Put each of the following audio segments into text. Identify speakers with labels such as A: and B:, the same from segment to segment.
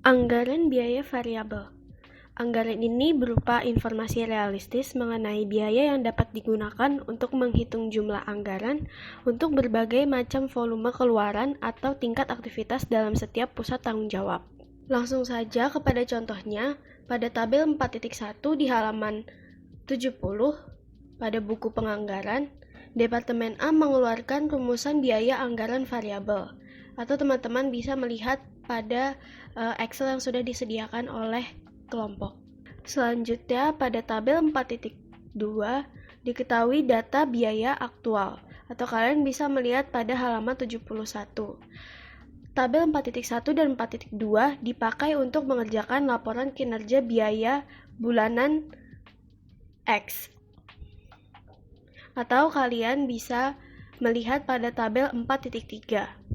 A: Anggaran biaya variabel. Anggaran ini berupa informasi realistis mengenai biaya yang dapat digunakan untuk menghitung jumlah anggaran untuk berbagai macam volume keluaran atau tingkat aktivitas dalam setiap pusat tanggung jawab. Langsung saja kepada contohnya, pada tabel 4.1 di halaman 70, pada buku penganggaran, Departemen A mengeluarkan rumusan biaya anggaran variabel, atau teman-teman bisa melihat pada Excel yang sudah disediakan oleh kelompok. Selanjutnya, pada tabel 4.2 diketahui data biaya aktual, atau kalian bisa melihat pada halaman 71. Tabel 4.1 dan 4.2 dipakai untuk mengerjakan laporan kinerja biaya bulanan X. Atau kalian bisa melihat pada tabel 4.3.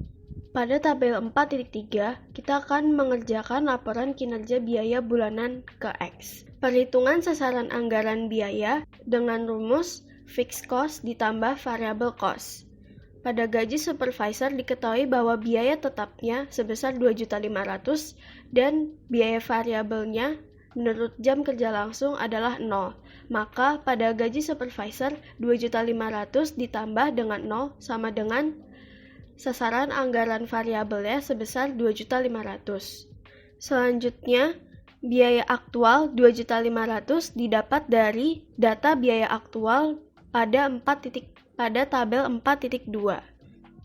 A: Pada tabel 4.3, kita akan mengerjakan laporan kinerja biaya bulanan ke X. Perhitungan sasaran anggaran biaya dengan rumus fixed cost ditambah variable cost. Pada gaji supervisor diketahui bahwa biaya tetapnya sebesar 2.500.000 dan biaya variabelnya menurut jam kerja langsung adalah 0. Maka pada gaji supervisor 2.500.000 ditambah dengan 0 sama dengan sasaran anggaran variabelnya sebesar 2.500.000. Selanjutnya, biaya aktual 2.500.000 didapat dari data biaya aktual pada tabel 4.2.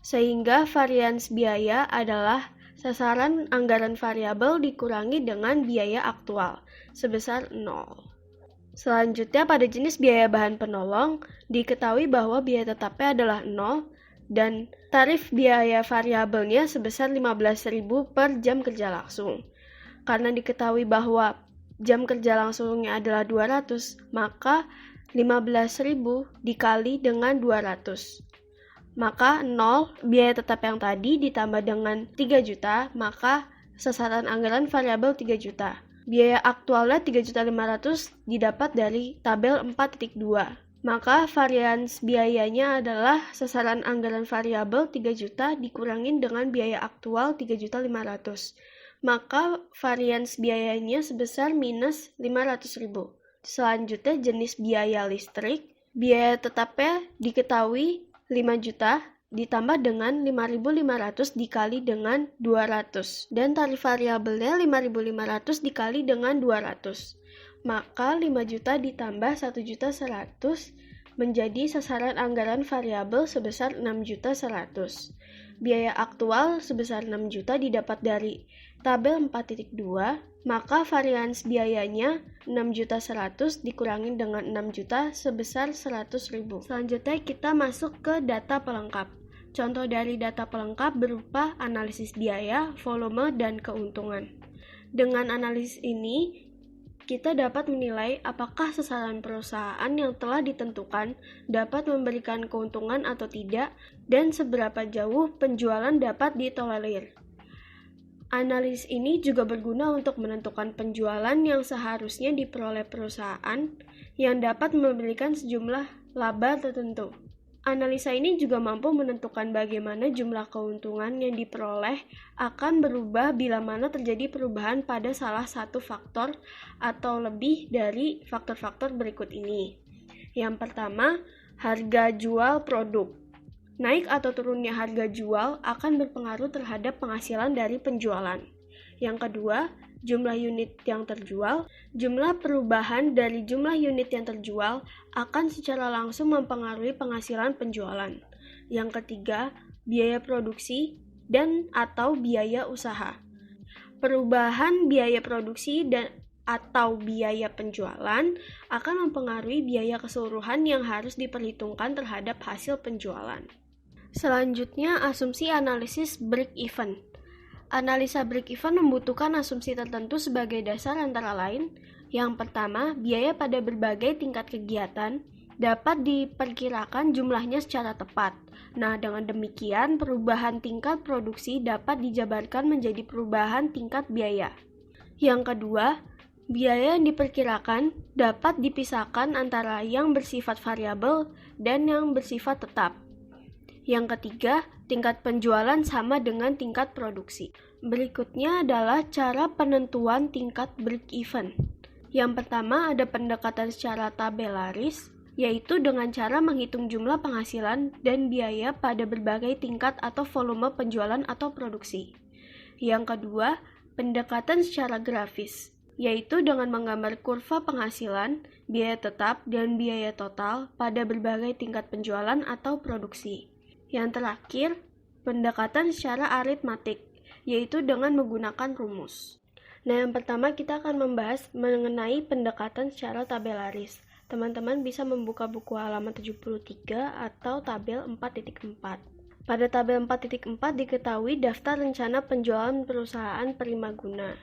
A: Sehingga varians biaya adalah sasaran anggaran variabel dikurangi dengan biaya aktual sebesar 0. Selanjutnya, pada jenis biaya bahan penolong, diketahui bahwa biaya tetapnya adalah 0 dan tarif biaya variabelnya sebesar 15.000 per jam kerja langsung. Karena diketahui bahwa jam kerja langsungnya adalah 200, maka 15.000 dikali dengan 200. Maka 0 biaya tetap yang tadi ditambah dengan 3 juta, maka sasaran anggaran variabel 3 juta. Biaya aktualnya 3.500.000 didapat dari tabel 4.2. Maka varians biayanya adalah sasaran anggaran variabel 3 juta dikurangin dengan biaya aktual 3.500.000. Maka varians biayanya sebesar minus 500.000. Selanjutnya jenis biaya listrik. Biaya tetapnya diketahui 5 juta ditambah dengan 5.500 dikali dengan 200. Dan tarif variabelnya 5.500 dikali dengan 200. Maka 5 juta ditambah 1.100.000 menjadi sasaran anggaran variabel sebesar 6.100.000. Biaya aktual sebesar 6 juta didapat dari tabel 4.2, maka varians biayanya 6.100.000 dikurangi dengan 6 juta sebesar 100.000. Selanjutnya kita masuk ke data pelengkap. Contoh dari data pelengkap berupa analisis biaya, volume, dan keuntungan. Dengan analisis ini, kita dapat menilai apakah sasaran perusahaan yang telah ditentukan dapat memberikan keuntungan atau tidak dan seberapa jauh penjualan dapat ditolerir. Analisis ini juga berguna untuk menentukan penjualan yang seharusnya diperoleh perusahaan yang dapat memberikan sejumlah laba tertentu. Analisa ini juga mampu menentukan bagaimana jumlah keuntungan yang diperoleh akan berubah bila mana terjadi perubahan pada salah satu faktor atau lebih dari faktor-faktor berikut ini. Yang pertama, harga jual produk. Naik atau turunnya harga jual akan berpengaruh terhadap penghasilan dari penjualan. Yang kedua, jumlah unit yang terjual. Jumlah perubahan dari jumlah unit yang terjual akan secara langsung mempengaruhi penghasilan penjualan. Yang ketiga, biaya produksi dan atau biaya usaha. Perubahan biaya produksi dan atau biaya penjualan akan mempengaruhi biaya keseluruhan yang harus diperhitungkan terhadap hasil penjualan. Selanjutnya, asumsi analisis break-even. Analisa break-even membutuhkan asumsi tertentu sebagai dasar antara lain. Yang pertama, biaya pada berbagai tingkat kegiatan dapat diperkirakan jumlahnya secara tepat. Nah, dengan demikian, perubahan tingkat produksi dapat dijabarkan menjadi perubahan tingkat biaya. Yang kedua, biaya yang diperkirakan dapat dipisahkan antara yang bersifat variabel dan yang bersifat tetap. Yang ketiga, tingkat penjualan sama dengan tingkat produksi. Berikutnya adalah cara penentuan tingkat break-even. Yang pertama ada pendekatan secara tabelaris, yaitu dengan cara menghitung jumlah penghasilan dan biaya pada berbagai tingkat atau volume penjualan atau produksi. Yang kedua, pendekatan secara grafis, yaitu dengan menggambar kurva penghasilan, biaya tetap, dan biaya total pada berbagai tingkat penjualan atau produksi. Yang terakhir, pendekatan secara aritmatik, yaitu dengan menggunakan rumus. Nah, yang pertama kita akan membahas mengenai pendekatan secara tabelaris. Teman-teman bisa membuka buku halaman 73 atau tabel 4.4. Pada tabel 4.4 diketahui daftar rencana penjualan perusahaan Primaguna.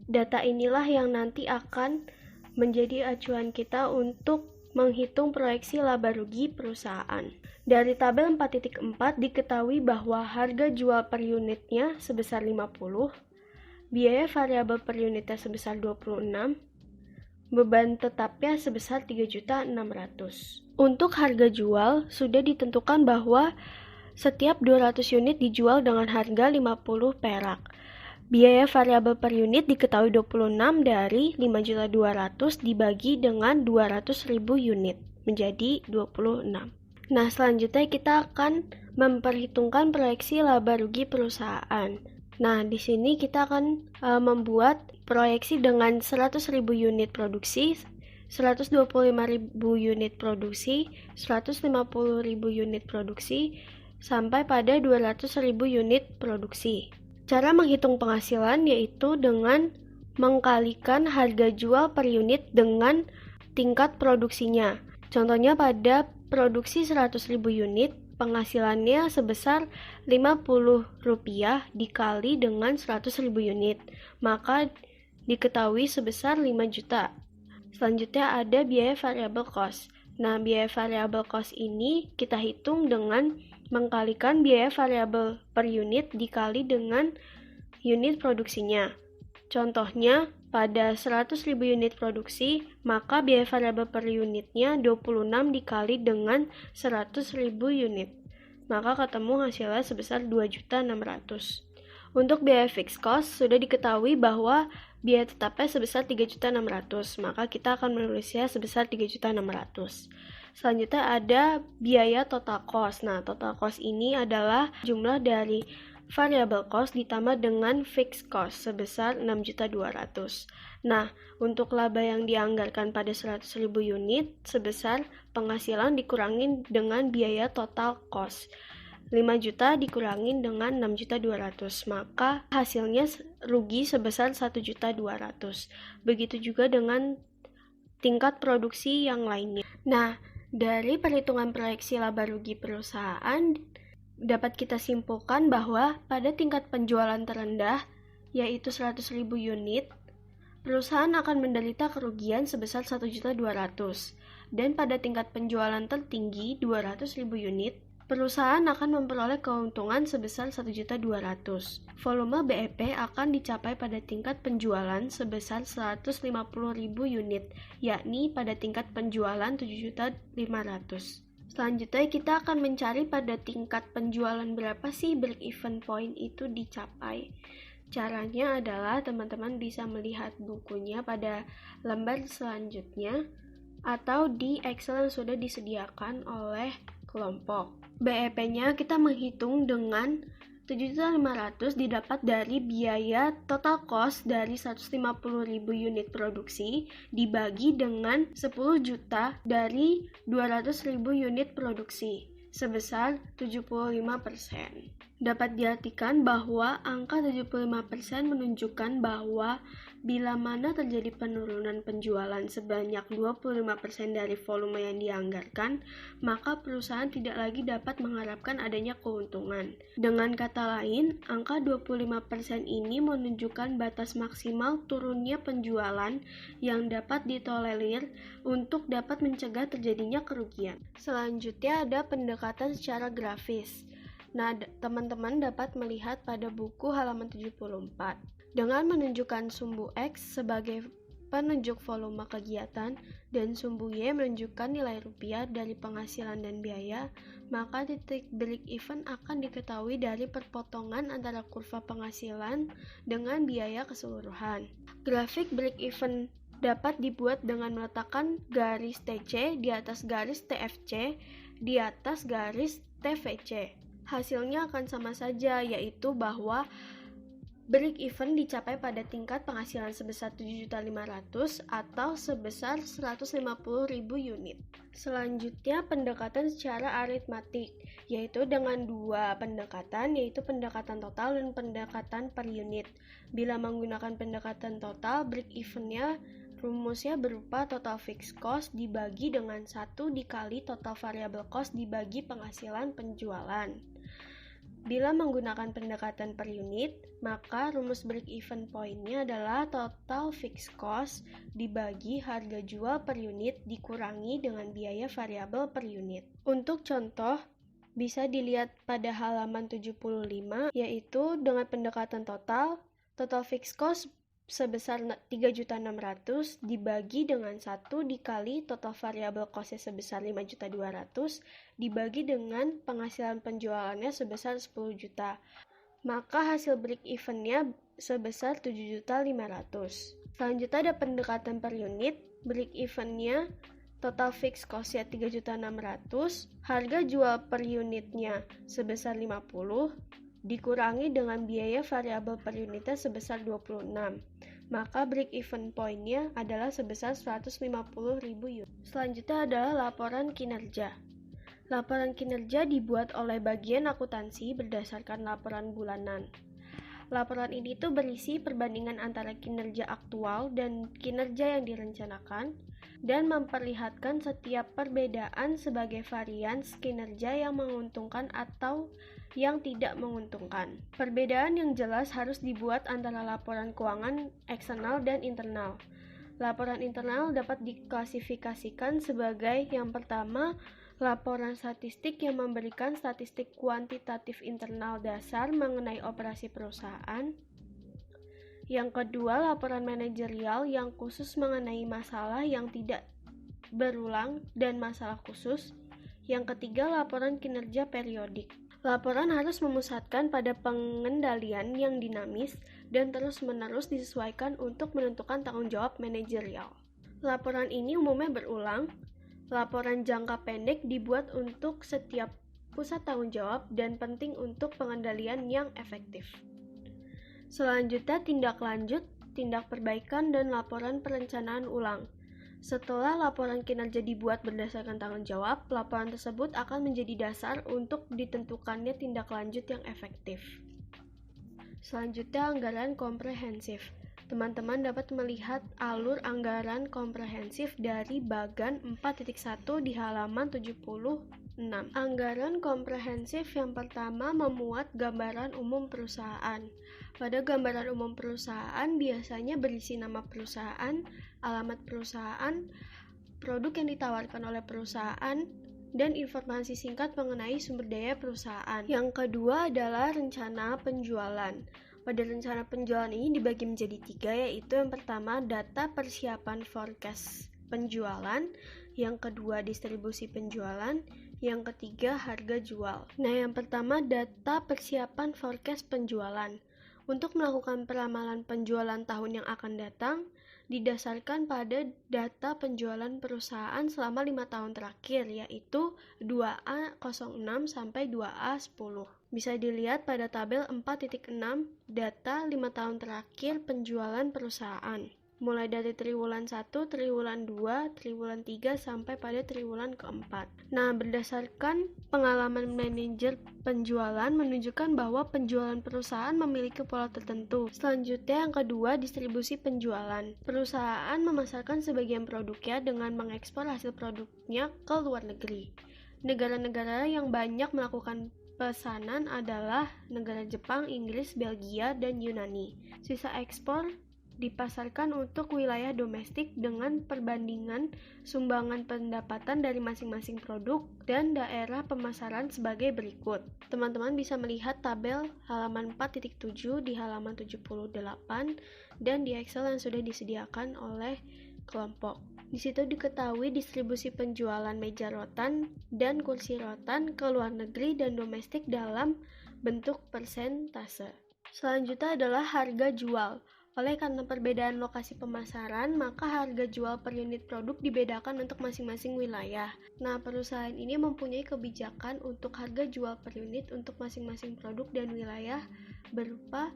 A: Data inilah yang nanti akan menjadi acuan kita untuk menghitung proyeksi laba rugi perusahaan. Dari tabel 4.4 diketahui bahwa harga jual per unitnya sebesar 50, biaya variabel per unitnya sebesar 26, beban tetapnya sebesar 3.600.000. Untuk harga jual sudah ditentukan bahwa setiap 200 unit dijual dengan harga 50 perak. Biaya variabel per unit diketahui 26 dari 5.200.000 dibagi dengan 200.000 unit menjadi 26. Nah, selanjutnya kita akan memperhitungkan proyeksi laba rugi perusahaan. Nah, di sini kita akan membuat proyeksi dengan 100.000 unit produksi, 125.000 unit produksi, 150.000 unit produksi, sampai pada 200.000 unit produksi. Cara menghitung penghasilan yaitu dengan mengkalikan harga jual per unit dengan tingkat produksinya. Contohnya pada produksi 100.000 unit, penghasilannya sebesar Rp50 dikali dengan 100.000 unit, maka diketahui sebesar 5 juta. Selanjutnya ada biaya variable cost. Nah, biaya variable cost ini kita hitung dengan mengkalikan biaya variabel per unit dikali dengan unit produksinya. Contohnya, pada 100.000 unit produksi, maka biaya variabel per unitnya 26 dikali dengan 100.000 unit. Maka ketemu hasilnya sebesar 2.600.000. Untuk biaya fixed cost, sudah diketahui bahwa biaya tetapnya sebesar 3.600.000, maka kita akan menulisnya sebesar 3.600.000. Selanjutnya ada biaya total cost. Nah, total cost ini adalah jumlah dari variable cost ditambah dengan fixed cost sebesar 6.200.000. Nah, untuk laba yang dianggarkan pada 100.000 unit sebesar penghasilan dikurangin dengan biaya total cost. 5 juta dikurangin dengan 6.200.000, maka hasilnya rugi sebesar 1.200.000. Begitu juga dengan tingkat produksi yang lainnya. Nah, dari perhitungan proyeksi laba rugi perusahaan dapat kita simpulkan bahwa pada tingkat penjualan terendah, yaitu 100.000 unit, perusahaan akan menderita kerugian sebesar 1.200.000. Dan pada tingkat penjualan tertinggi, 200.000 unit, perusahaan akan memperoleh keuntungan sebesar 1.200.000. Volume BEP akan dicapai pada tingkat penjualan sebesar 150.000 unit, yakni pada tingkat penjualan 7.500.000. Selanjutnya kita akan mencari pada tingkat penjualan berapa sih break-even point itu dicapai. Caranya adalah teman-teman bisa melihat bukunya pada lembar selanjutnya atau di Excel yang sudah disediakan oleh kelompok. BEP-nya kita menghitung dengan 7.500.000 didapat dari biaya total cost dari 150.000 unit produksi dibagi dengan 10 juta dari 200.000 unit produksi sebesar 75%. Dapat diartikan bahwa angka 75% menunjukkan bahwa bila mana terjadi penurunan penjualan sebanyak 25% dari volume yang dianggarkan, maka perusahaan tidak lagi dapat mengharapkan adanya keuntungan. Dengan kata lain, angka 25% ini menunjukkan batas maksimal turunnya penjualan yang dapat ditolerir untuk dapat mencegah terjadinya kerugian. Selanjutnya ada pendekatan secara grafis. Nah, teman-teman dapat melihat pada buku halaman 74. Dengan menunjukkan sumbu X sebagai penunjuk volume kegiatan, dan sumbu Y menunjukkan nilai rupiah dari penghasilan dan biaya, maka titik break even akan diketahui dari perpotongan antara kurva penghasilan dengan biaya keseluruhan. Grafik break even dapat dibuat dengan meletakkan garis TC di atas garis TFC di atas garis TVC. Hasilnya akan sama saja, yaitu bahwa break even dicapai pada tingkat penghasilan sebesar 7.500.000 atau sebesar 150.000 unit. Selanjutnya, pendekatan secara aritmatik, yaitu dengan dua pendekatan, yaitu pendekatan total dan pendekatan per unit. Bila menggunakan pendekatan total, break even-nya rumusnya berupa total fixed cost dibagi dengan 1 dikali total variable cost dibagi penghasilan penjualan. Bila menggunakan pendekatan per unit, maka rumus break-even point-nya adalah total fixed cost dibagi harga jual per unit dikurangi dengan biaya variabel per unit. Untuk contoh, bisa dilihat pada halaman 75, yaitu dengan pendekatan total fixed cost sebesar 3.600.000 dibagi dengan 1 dikali total variable cost-nya sebesar 5.200.000 dibagi dengan penghasilan penjualannya sebesar 10 juta. Maka hasil break even-nya sebesar 7.500.000. Selanjutnya ada pendekatan per unit, break even-nya total fixed cost-nya 3.600.000, harga jual per unitnya sebesar 50, dikurangi dengan biaya variabel per unitnya sebesar 26. Maka break even point-nya adalah sebesar 150.000 unit. Selanjutnya adalah laporan kinerja. Laporan kinerja dibuat oleh bagian akuntansi berdasarkan laporan bulanan. Laporan ini tuh berisi perbandingan antara kinerja aktual dan kinerja yang direncanakan dan memperlihatkan setiap perbedaan sebagai varians kinerja yang menguntungkan atau yang tidak menguntungkan. Perbedaan yang jelas harus dibuat antara laporan keuangan eksternal dan internal. Laporan internal dapat diklasifikasikan sebagai yang pertama, laporan statistik yang memberikan statistik kuantitatif internal dasar mengenai operasi perusahaan. Yang kedua, laporan manajerial yang khusus mengenai masalah yang tidak berulang dan masalah khusus. Yang ketiga, laporan kinerja periodik. Laporan harus memusatkan pada pengendalian yang dinamis dan terus-menerus disesuaikan untuk menentukan tanggung jawab manajerial. Laporan ini umumnya berulang. Laporan jangka pendek dibuat untuk setiap pusat tanggung jawab dan penting untuk pengendalian yang efektif. Selanjutnya, tindak lanjut, tindak perbaikan, dan laporan perencanaan ulang. Setelah laporan kinerja dibuat berdasarkan tanggung jawab, laporan tersebut akan menjadi dasar untuk ditentukannya tindak lanjut yang efektif. Selanjutnya, anggaran komprehensif. Teman-teman dapat melihat alur anggaran komprehensif dari bagan 4.1 di halaman 76. Anggaran komprehensif yang pertama memuat gambaran umum perusahaan. Pada gambaran umum perusahaan biasanya berisi nama perusahaan, alamat perusahaan, produk yang ditawarkan oleh perusahaan, dan informasi singkat mengenai sumber daya perusahaan. Yang kedua adalah rencana penjualan. Pada rencana penjualan ini dibagi menjadi 3, yaitu yang pertama data persiapan forecast penjualan, yang kedua distribusi penjualan, yang ketiga harga jual. Nah, yang pertama data persiapan forecast penjualan. Untuk melakukan peramalan penjualan tahun yang akan datang, didasarkan pada data penjualan perusahaan selama 5 tahun terakhir, yaitu 2A06 sampai 2A10. Bisa dilihat pada tabel 4.6 data 5 tahun terakhir penjualan perusahaan. Mulai dari triwulan 1, triwulan 2, triwulan 3, sampai pada triwulan keempat. Nah, berdasarkan pengalaman manajer penjualan menunjukkan bahwa penjualan perusahaan memiliki pola tertentu. Selanjutnya yang kedua, distribusi penjualan. Perusahaan memasarkan sebagian produknya dengan mengekspor hasil produknya ke luar negeri. Negara-negara yang banyak melakukan pesanan adalah negara Jepang, Inggris, Belgia, dan Yunani. Sisa ekspor dipasarkan untuk wilayah domestik dengan perbandingan sumbangan pendapatan dari masing-masing produk dan daerah pemasaran sebagai berikut. Teman-teman bisa melihat tabel halaman 4.7 di halaman 78 dan di Excel yang sudah disediakan oleh kelompok. Di situ diketahui distribusi penjualan meja rotan dan kursi rotan ke luar negeri dan domestik dalam bentuk persentase. Selanjutnya adalah harga jual. Oleh karena perbedaan lokasi pemasaran, maka harga jual per unit produk dibedakan untuk masing-masing wilayah. Nah, perusahaan ini mempunyai kebijakan untuk harga jual per unit untuk masing-masing produk dan wilayah berupa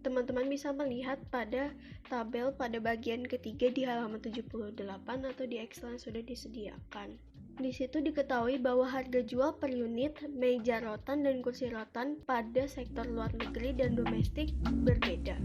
A: teman-teman bisa melihat pada tabel pada bagian ketiga di halaman 78 atau di Excel yang sudah disediakan. Di situ diketahui bahwa harga jual per unit meja rotan dan kursi rotan pada sektor luar negeri dan domestik berbeda.